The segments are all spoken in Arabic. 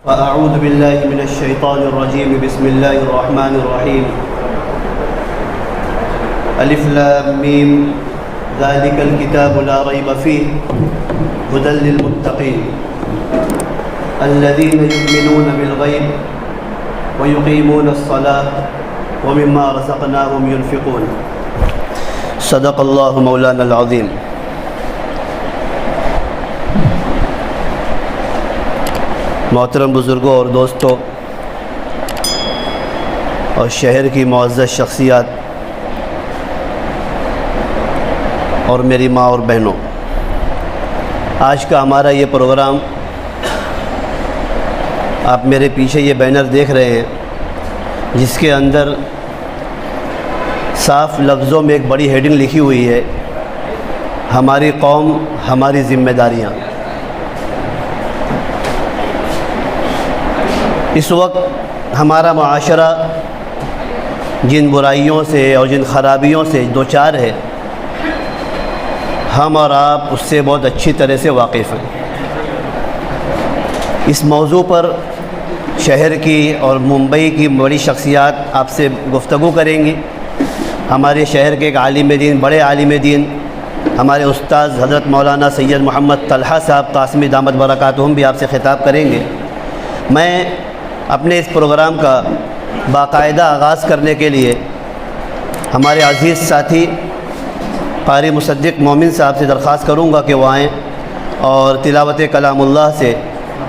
فأعوذ بالله من الشيطان الرجيم بسم الله الرحمن الرحيم ألف لام ميم ذلك الكتاب لا ريب فيه هدى للمتقين الذين يؤمنون بالغيب ويقيمون الصلاة ومما رزقناهم ينفقون صدق الله مولانا العظيم। मोहतरम बुज़ुर्गों और दोस्तों और शहर की मुअज़्ज़ज़ शख्सियात और मेरी माँ और बहनों, आज का हमारा ये प्रोग्राम, आप मेरे पीछे ये बैनर देख रहे हैं जिसके अंदर साफ लफ्ज़ों में एक बड़ी हेडिंग लिखी हुई है, हमारी कौम हमारी ज़िम्मेदारियाँ। इस वक्त हमारा माशरा जिन बुराइयों से और जिन ख़राबियों से दो चार है, हम और आप उससे बहुत अच्छी तरह से वाकिफ़ हैं। इस मौजू पर शहर की और मुंबई की बड़ी शख्सियात आपसे गुफ्तगू करेंगी। हमारे शहर के एक आलिम दीन, बड़े आलिम दीन, हमारे उस्ताद हज़रत मौलाना सैयद मोहम्मद तलहा साहब कासमी दामत बरकातुहुम भी आपसे ख़िताब करेंगे। मैं अपने इस प्रोग्राम का बाकायदा आगाज़ करने के लिए हमारे अज़ीज़ साथी क़ारी मुसद्दिक़ मोमिन साहब से दरख्वास्त करूँगा कि वो आएँ और तिलावत कलामुल्लाह से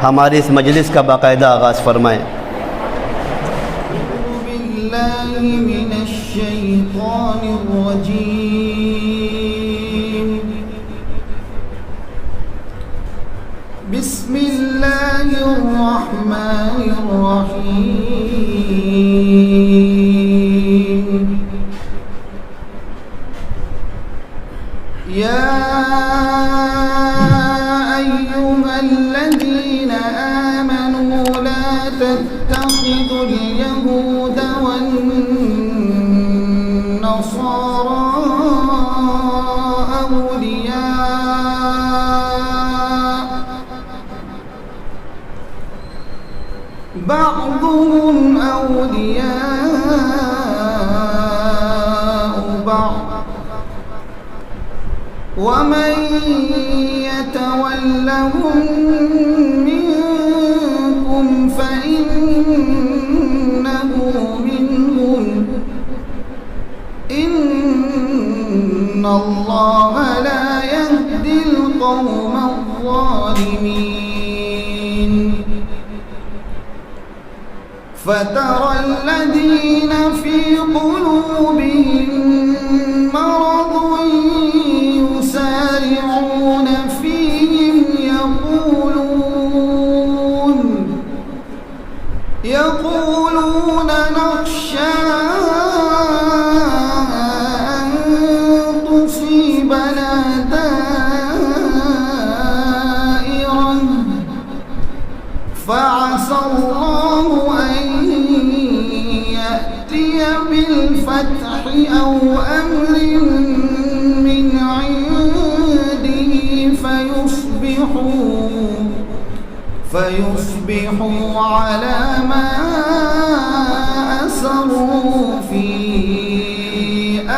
हमारी इस मजलिस का बाकायदा आगाज़ फरमाएँ। बिस्मिल्लाहिर्रहमानिर्रहीम। या अय्युहल्लज़ीना आमनू ला तत्तखिज़ुल यहूदा वन्नसारा औलिया بعضهم أولياء بعض ومن يتولهم منكم فإنه منهم إن الله لا يهدي القوم الظالمين فترى الذين في قلوبهم مرض يسارعون فيهم يقولون نخشى أن تصيبنا دائرة فعسى الله أن يأتي بالفتح أو أمر من عنده فيصبحوا على ما أسروا في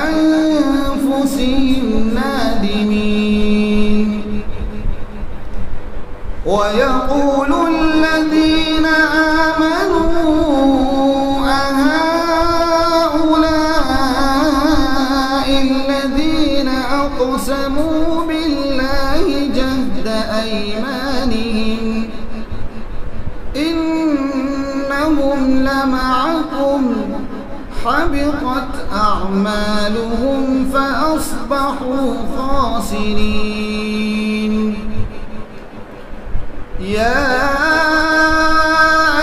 أنفسهم نادمين ويقول الذين آمنوا أهؤلاء الذين أقسموا بالله جهد أيمانهم إنهم لمعكم حبطت أعمالهم فأصبحوا خاسرين يا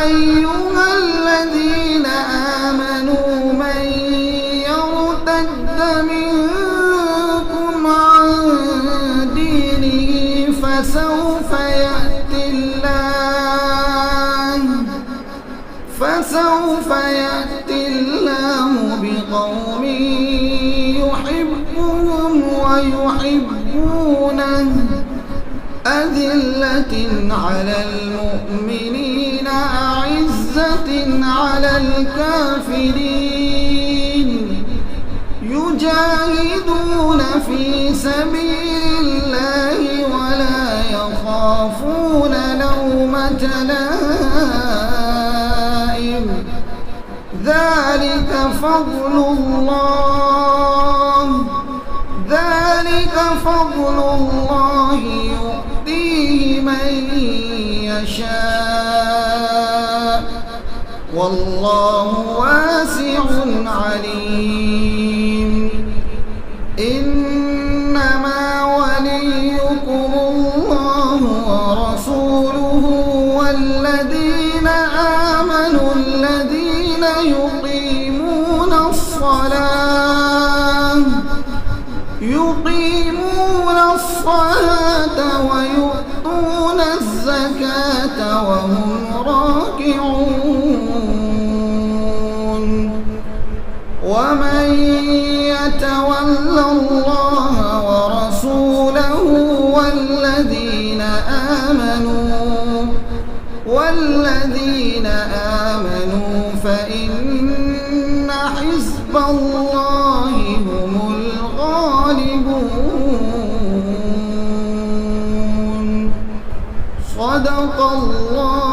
أيها الذين آمنوا من يرتد منكم عن دينه فسوف يأتي الله بقوم يحبهم ويحبونه أذلة على المؤمنين الكافرين يجاهدون في سبيل الله ولا يخافون لومة لائم ذلك فضل الله يؤتيه من يشاء والله واسع عليم إنما وليكم الله ورسوله والذين آمنوا الذين يقيمون الصلاة ويؤتون الزكاة وهم راكعون ومن يتول الله ورسوله والذين آمنوا فإن حزب الله هم الغالبون صدق الله